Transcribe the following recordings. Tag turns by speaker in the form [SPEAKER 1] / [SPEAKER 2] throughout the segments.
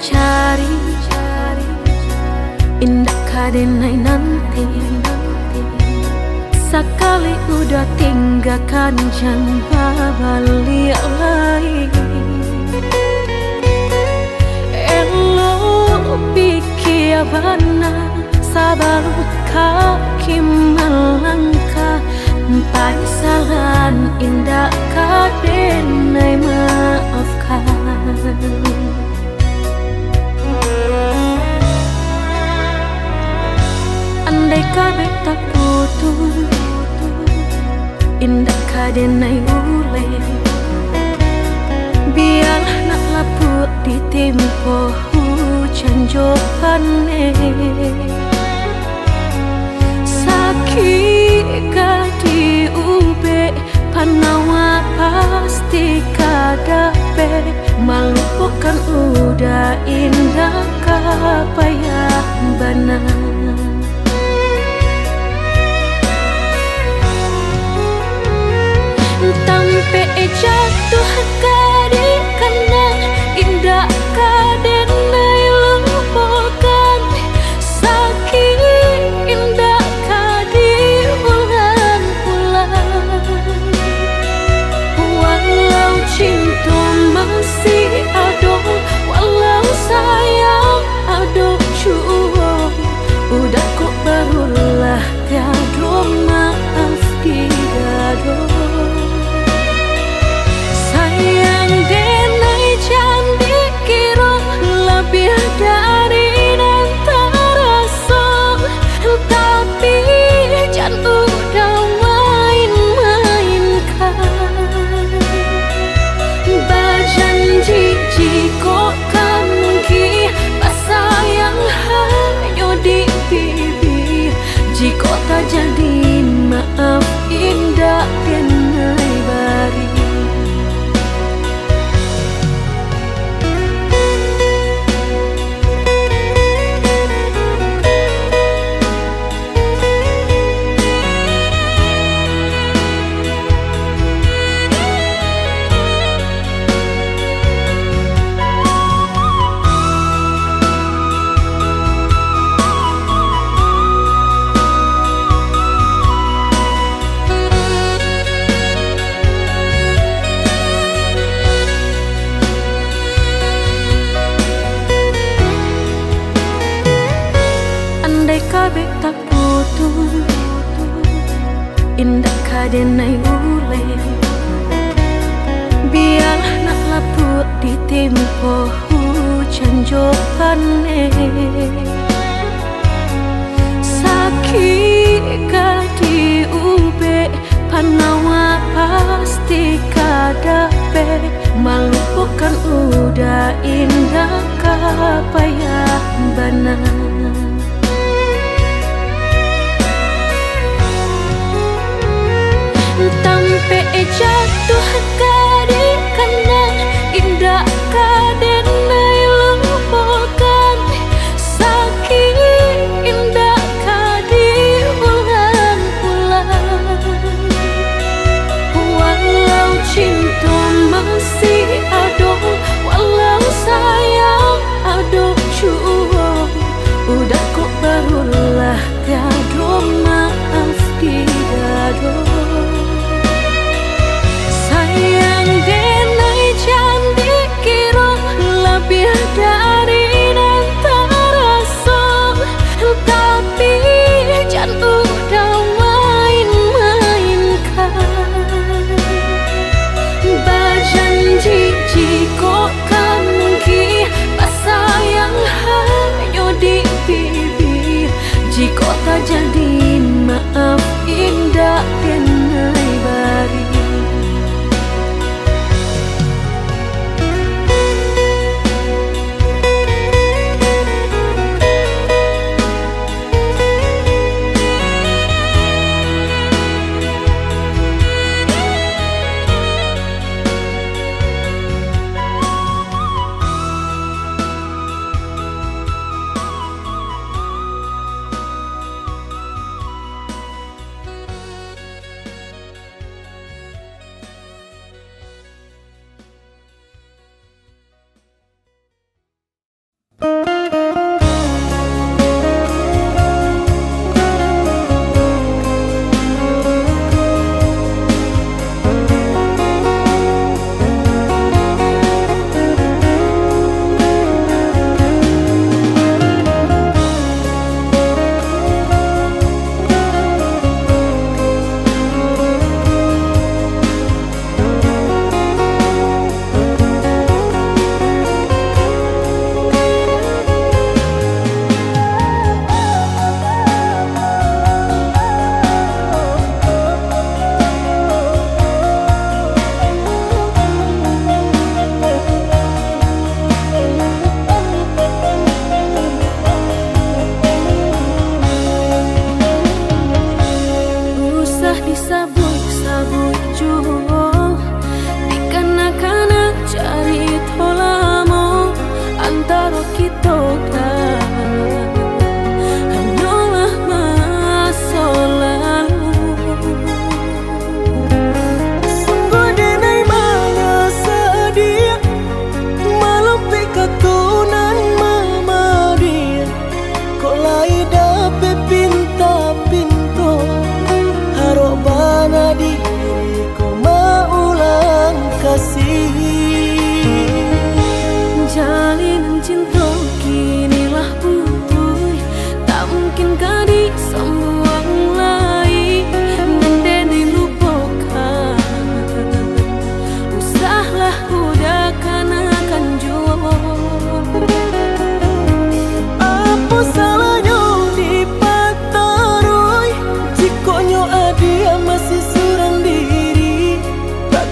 [SPEAKER 1] mencari indah kadenai nanti. Sekali udah tinggalkan jangan balik lagi. Elo pikir benar sabar kaki melangkah. Paisalan indah kadenai maafkan. Andai kabeh tak putus, indah kadenai ule. Biarlah nak laput di tempo hujan jopane. Sakit di ube panawa pasti kadape. Melupakan udah indah kapayah benar. Tampe jatuh kadi kena indah kadenai lupakan. Sakit indah kadi ulang-ulang. Walau cinta masih ada, walau sayang ada jua, udah kok barulah tiada maaf didado. Sayang denai jangan dikira lebih dari nanti rasa. Tapi jangan udah main-mainkan. Berjanji jika kamu sayang hanya di bibir. Jika tak jadi maaf indah denai bari. Andai kabeh tak putus, indah kadenai ule. Biarlah nak laput di tempo hujan jopane. Sakit di ube panawa pasti kadape. Melupakan udah indah kapayah benar. Tampe jatuh kadi kena indah kadenai lupakan. Sakit indah kadi ulang-ulang. Walau cinta masih ada, walau sayang ada jua, udah kok barulah tiada maaf didado. Sayang denai jangan dikira lebih dari nanti rasa. Tapi jangan udah main-mainkan. Berjanji jika kamu sayang hanya di bibir. Jika tak jadi maaf indah denai bari.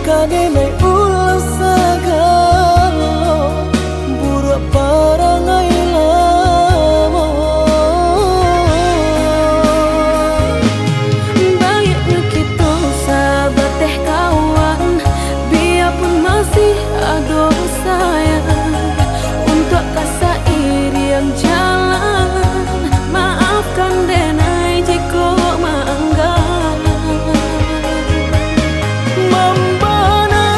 [SPEAKER 2] Kadenai ulang sagalo buruk parangai lamo.
[SPEAKER 1] Baiknya kita sahabat teh kawan, biarpun masih ada sayang. Untuk kasa iri yang jalan, maafkan denai jika maanggan.
[SPEAKER 2] Mambana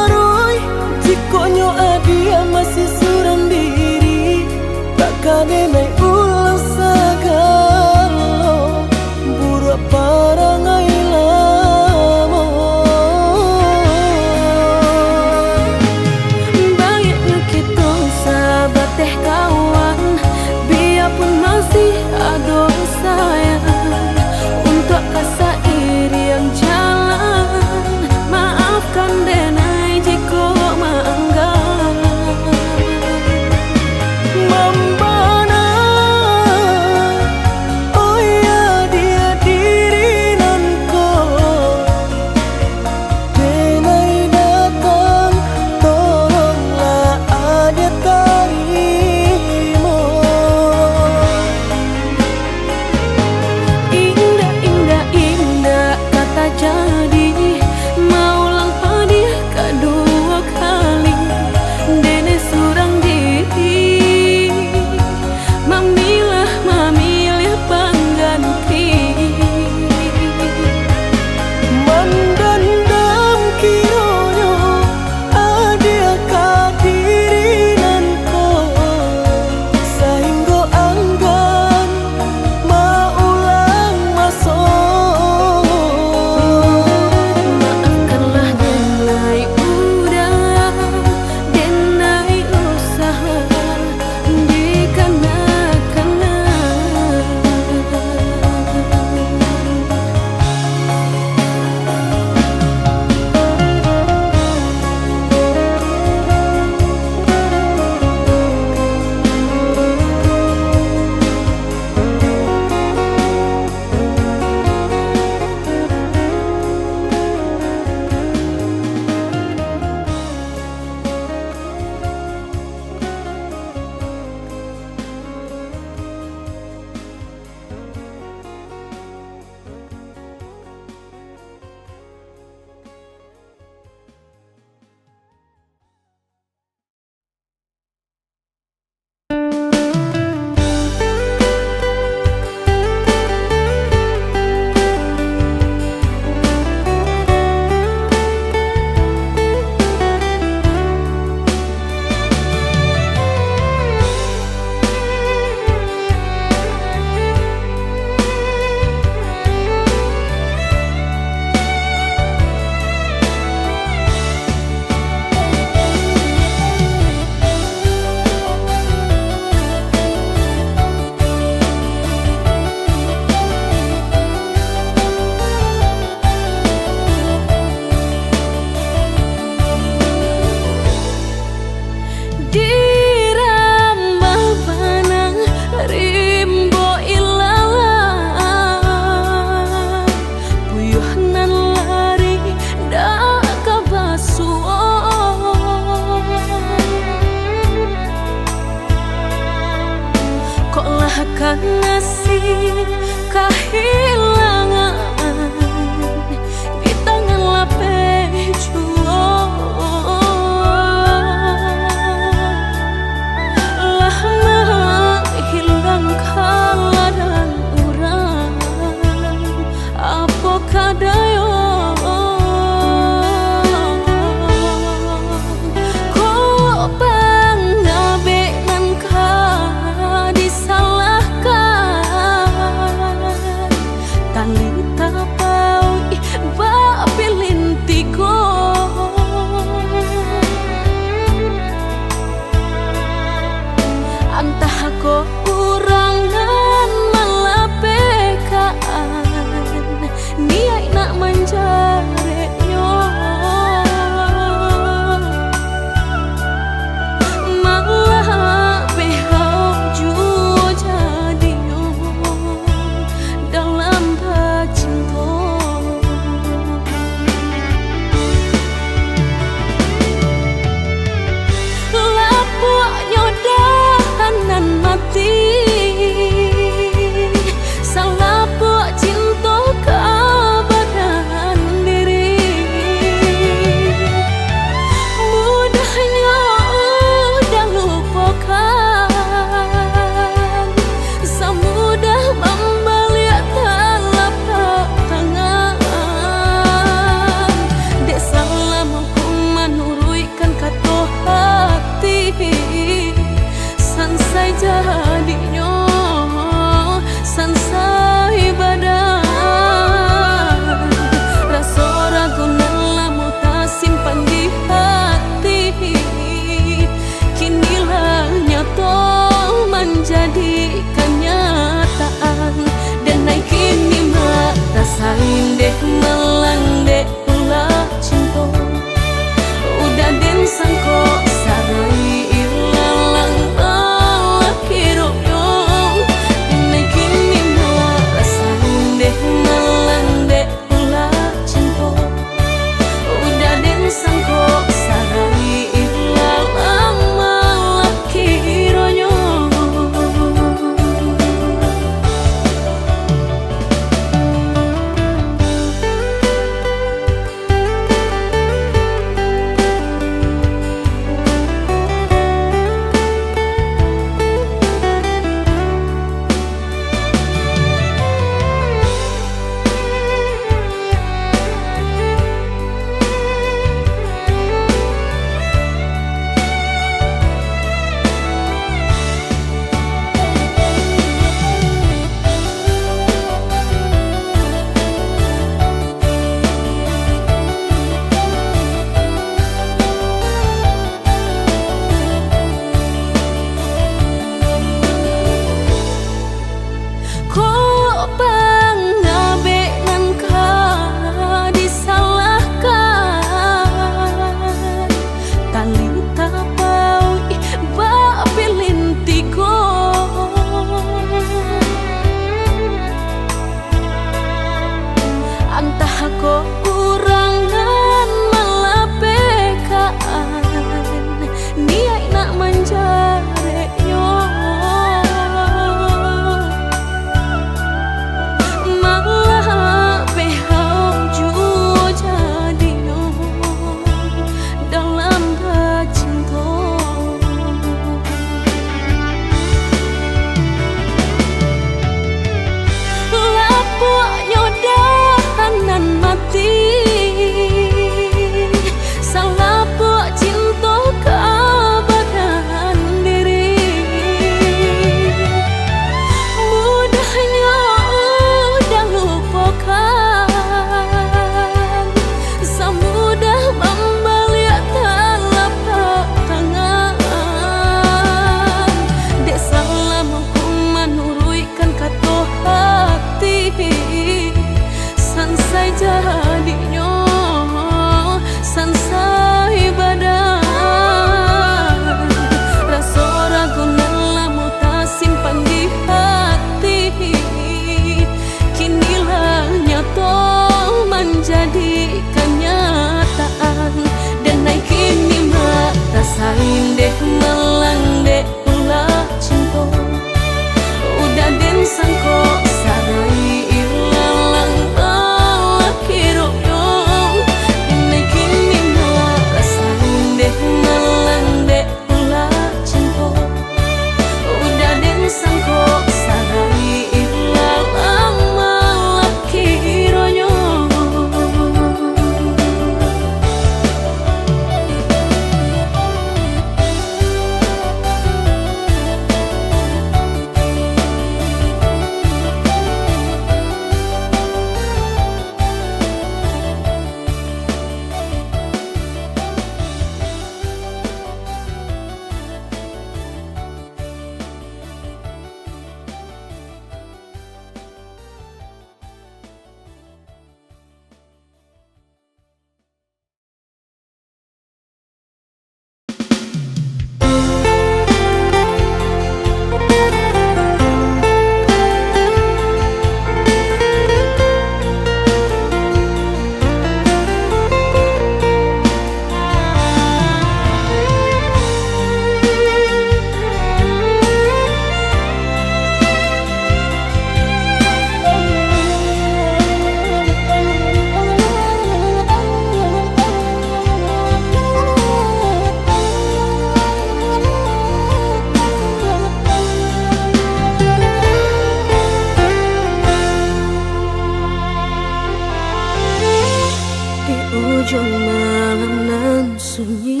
[SPEAKER 1] ujung malam nan sunyi,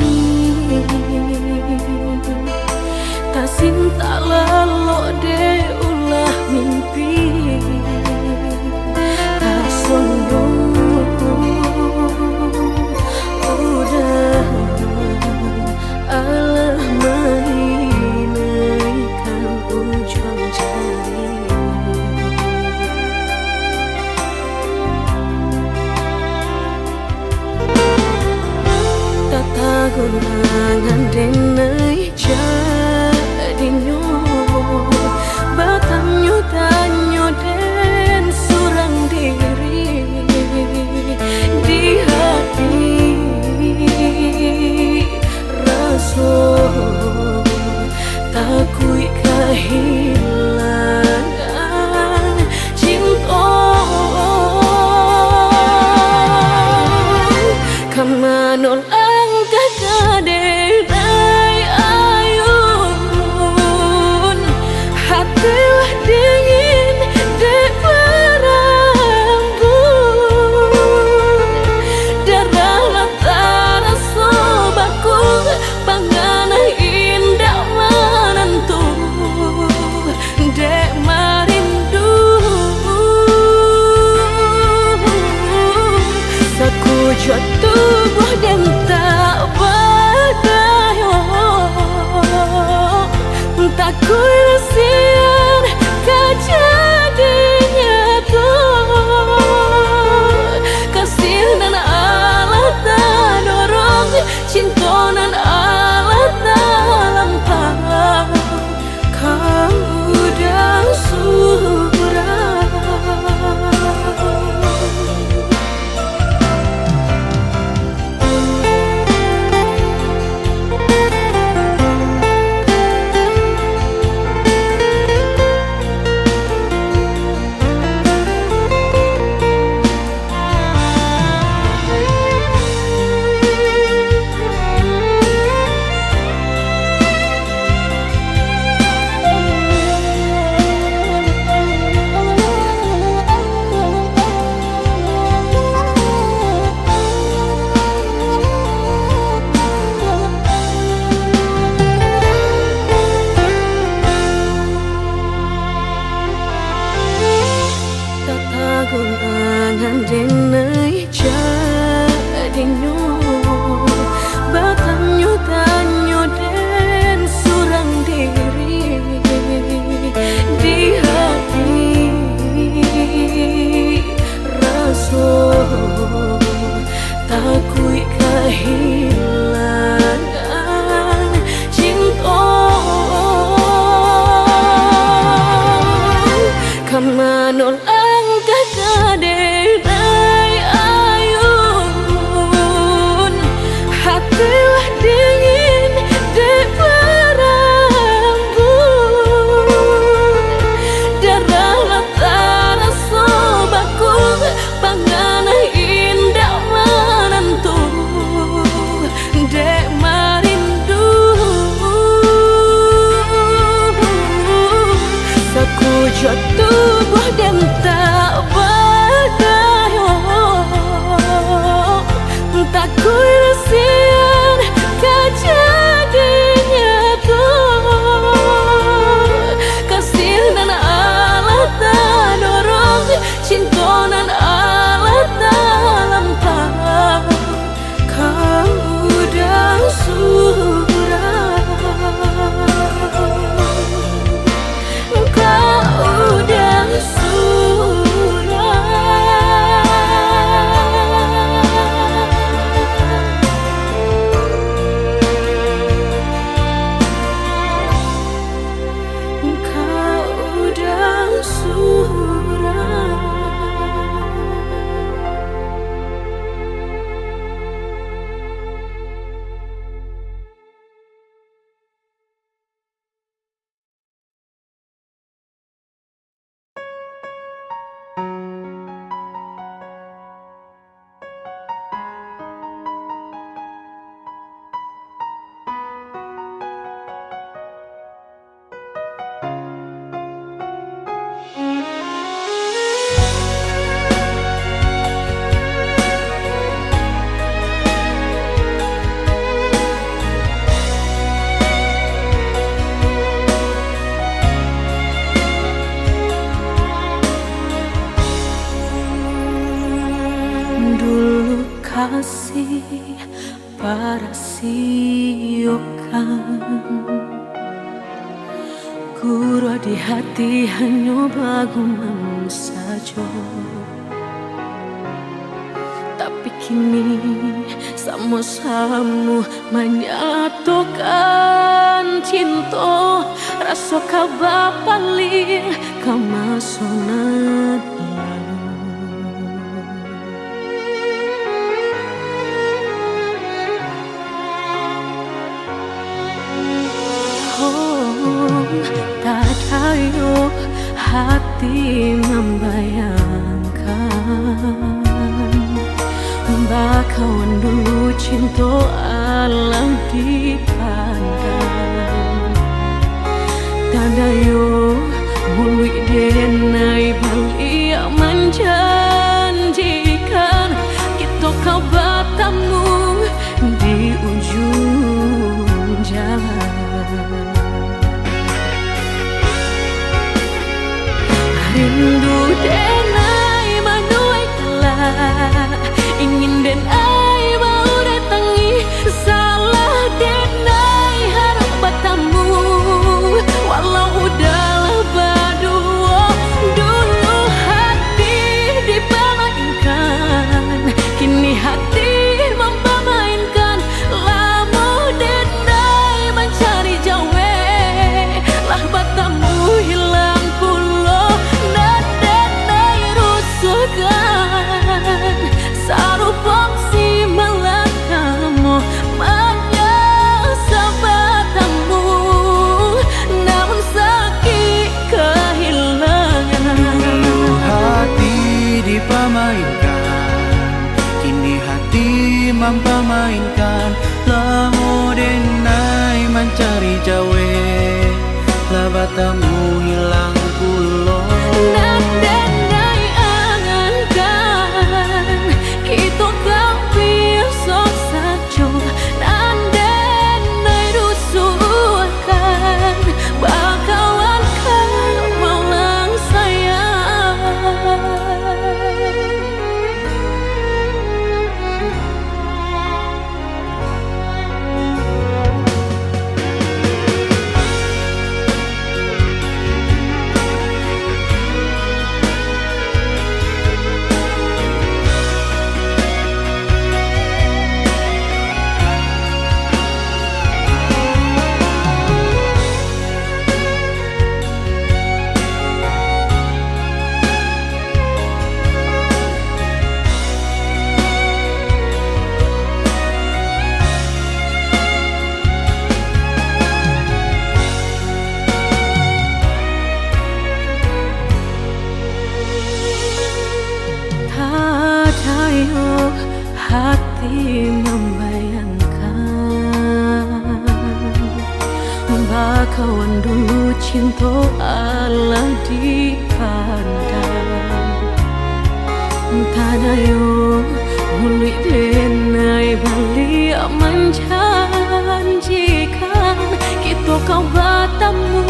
[SPEAKER 1] tak cinta lalu de ulah mimpi, tak sombong udah alah mainkan ujung jari. Gurangan denai jadinyo batanyo tanyo den surang diri di hati raso takui kehilangan cinta kamanol tubuh dan tak berdaya, tak kuisian kejadinya tuh kasih dan Allah tak dorong cinta dan Allah tak lampau kau dah surah. Gurangan denai jadinyo batanyo tanyo den surang diri di hati raso takui kehilangan cinta kamanol tubuh dan tak berdaya, kasih para siokan Guru di hati hanya bagumam saja. Tapi kini sama-sama menyatukan cinta. Rasa kabar paling kamasonan tak tahu hati membayangkan bakawan dulu cinta alam dipandang tanda yo mului denai bali menjanjikan kita kau bertemu di ujung jalan. Rindu denai manuai telah ingin denai mau datangi salah denai harap bertemu walau udahlah berdua dulu hati dipermainkan kini hati mempermainkan lama denai mencari jawe lah bertemu hilang pulau dan denai rusuhkan sarupang si malakamu menyesal bertemu namun sakit kehilangan.
[SPEAKER 2] Hati dipermainkan, kini hati mempermainkan. Lamu denai mencari jawe, lah bertemu hilang pulau.
[SPEAKER 1] Dan denai angankan kita kau besok saja. Dan denai rusuhkan bakawan kau malang sayang. Hati membayangkan bakawan dulu cinta Allah dipandang tanda yo muli denai bali menjanjikan kita kau bertemu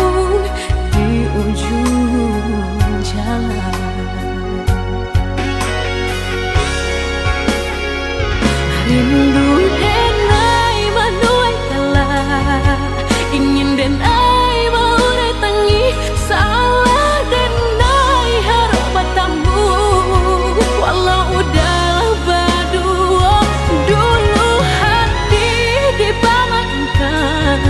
[SPEAKER 1] di ujung jalan. Rindu denai manuai telah ingin denai mau datangi salah denai harap bertemu walau udahlah berdua dulu hati dipermainkan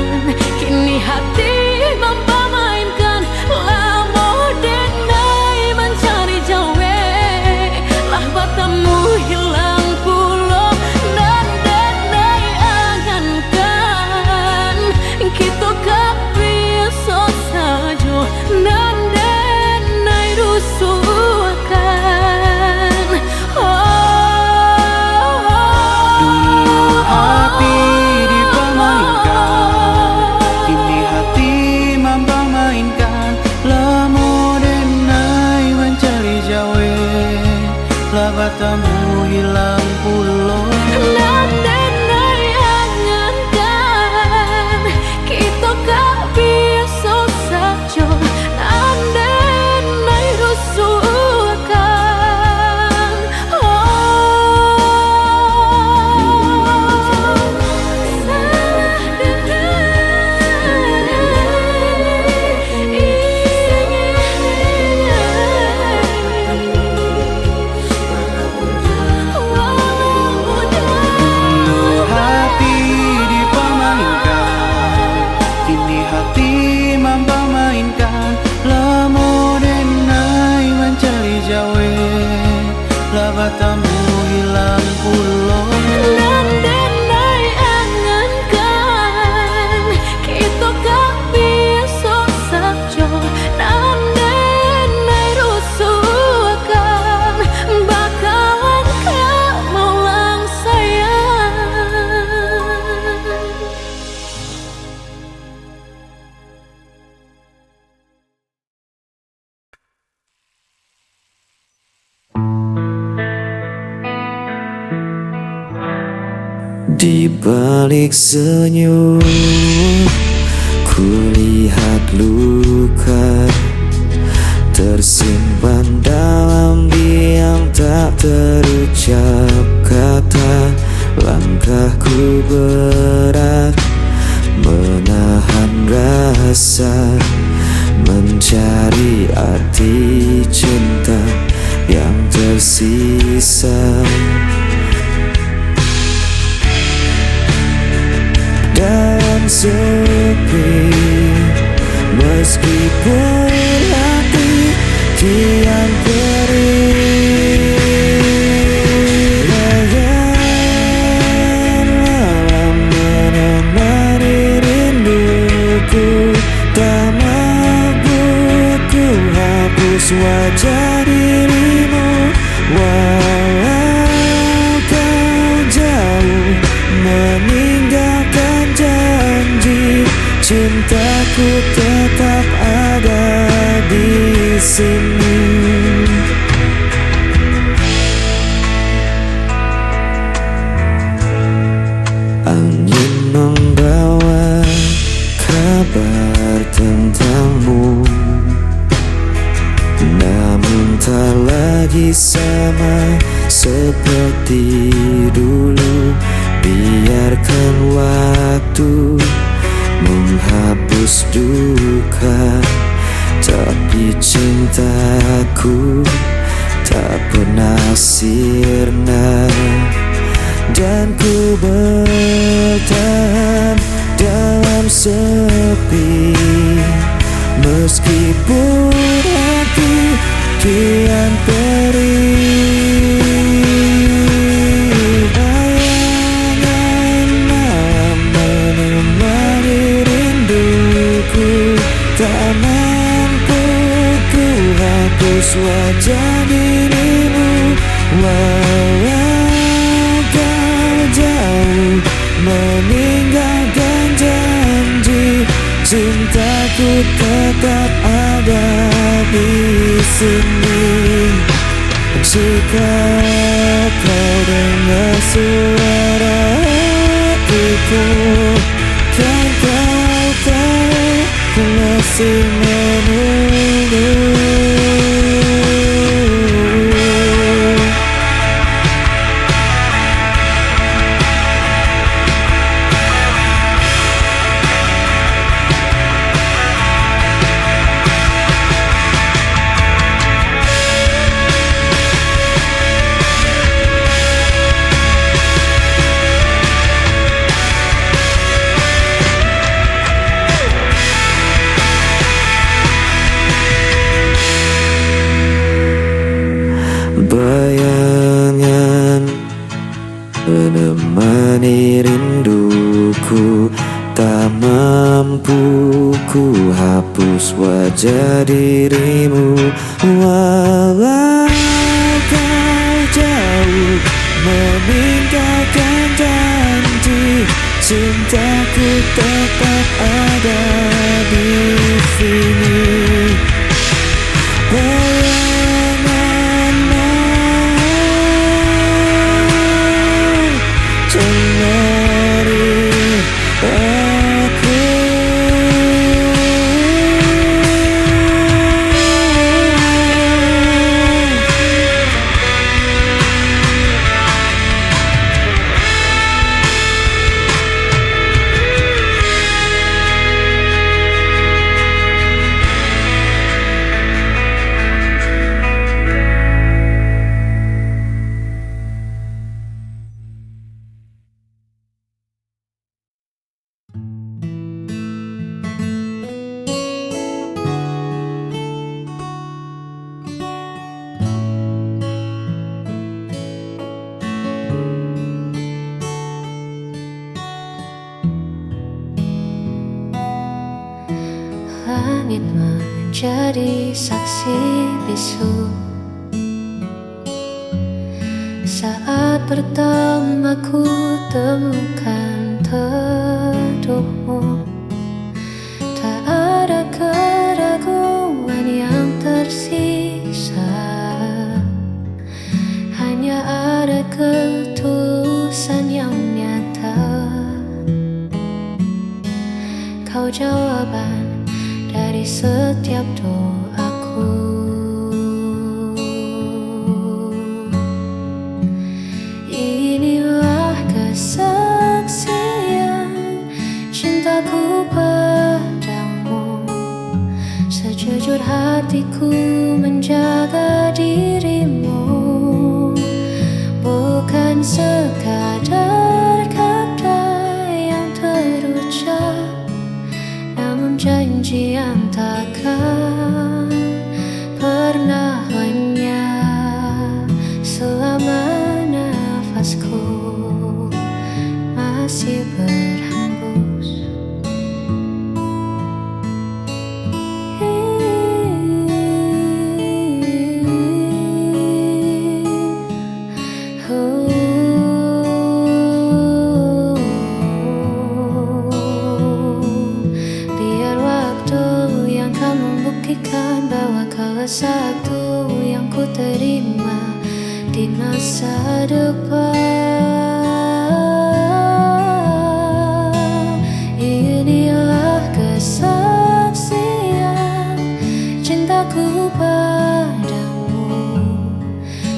[SPEAKER 1] kini hati mempermainkan lama denai mencari jawe lah bertemu hilang pulau dan
[SPEAKER 2] batamu hilang pulong.
[SPEAKER 1] Nandenai angankan kita gak bisa saja. Nandenai rusuhkan bakalan gak maulang sayang.
[SPEAKER 3] Di balik senyum, kulihat luka tersimpan dalam diam, tak terucap kata. Langkahku berat, menahan rasa, mencari arti cinta yang tersisa. Dan sepi, meskipun hati kian perih, malam menemani rinduku. Tak mampu ku hapus wajah dirimu, walau kau jauh meninggalkan janji. Cintaku tetap ada di sini. Angin membawa kabar tentangmu, namun tak lagi sama seperti dulu. Biarkan waktu menghapus duka, tapi cintaku tak pernah sirna. Dan ku bertahan dalam sepi, meskipun hati kian perih. Bayangan malam menemani rinduku, tak mampu ku hapus wajah dirimu, walau kau jauh meninggalkan janji. Cintaku tetap ada di sini. Jika kau dengar suara hatiku, kan kau tahu ku masih menunggu. Bayangan menemani rinduku, tak mampu ku hapus wajah dirimu, walau kau jauh meninggalkan janji. Cintaku tetap ada di sini.
[SPEAKER 1] jadi saksi bisu. Saat pertama ku temukan teduhmu, tak ada keraguan yang tersisa, hanya ada ketulusan yang nyata. Kau jawaban dari setiap doaku. Inilah kesaksian cintaku padamu, sejujur hatiku menjaga dirimu, bukan sekadar kata yang terucap, namun janji yang takkan pernah lenyap. Selama nafasku masih berhembus, biar waktu yang akan membuktikan bahwa kau satu yang ku terima di masa depan. Inilah kesaksian cintaku padamu,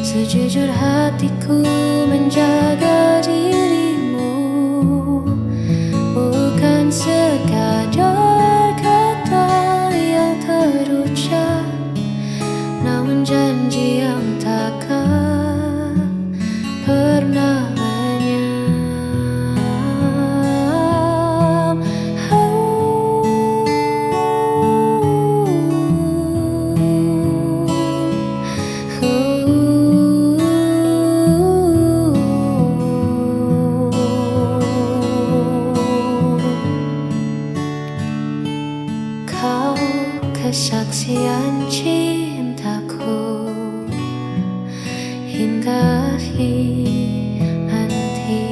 [SPEAKER 1] sejujur hatiku menjaga dirimu, bukan sekadar kata yang terucap, namun janji yang takkan pernah lenyap. Kau kesaksian cintaku hingga nanti.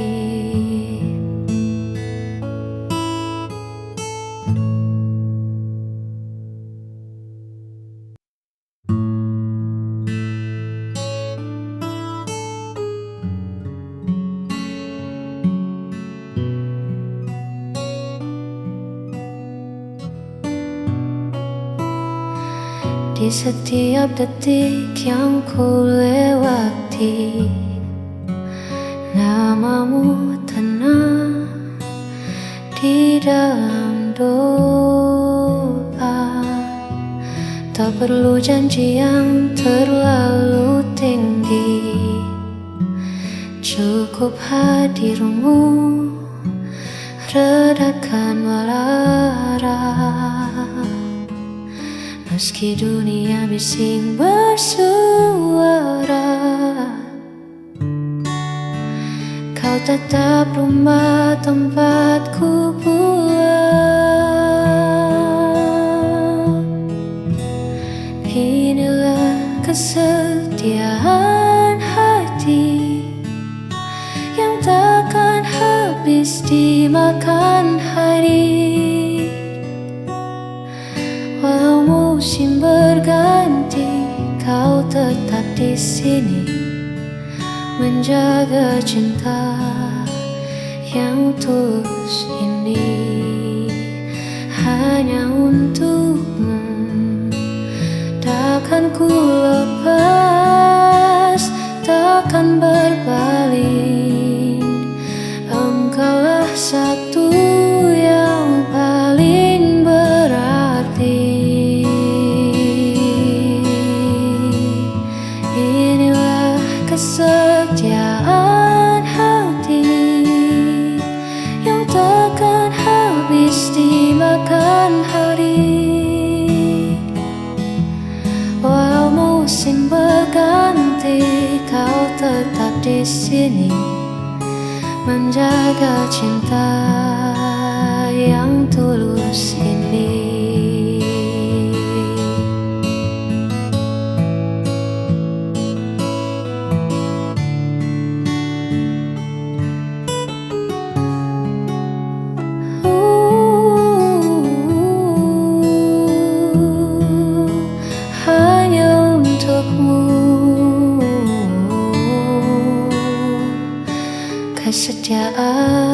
[SPEAKER 1] Di setiap detik yang ku lewati, namamu tenang di dalam doa. Tak perlu janji yang terlalu tinggi, cukup hadirmu redakan lara. Meski dunia bising bersuara, kau tetap rumah tempatku pulang. Inilah kesetiaan hati yang takkan habis dimakan hari. Walau musim berganti, kau tetap di sini menjaga cinta yang tulus ini hanya untukmu. Takkan ku lepas, takkan berpaling. Engkaulah satu yang paling berarti. Inilah kesetiaan hati yang takkan habis dimakan hari. Walau musim berganti, kau tetap di sini menjaga cinta yang tulus ini. kesetiaan.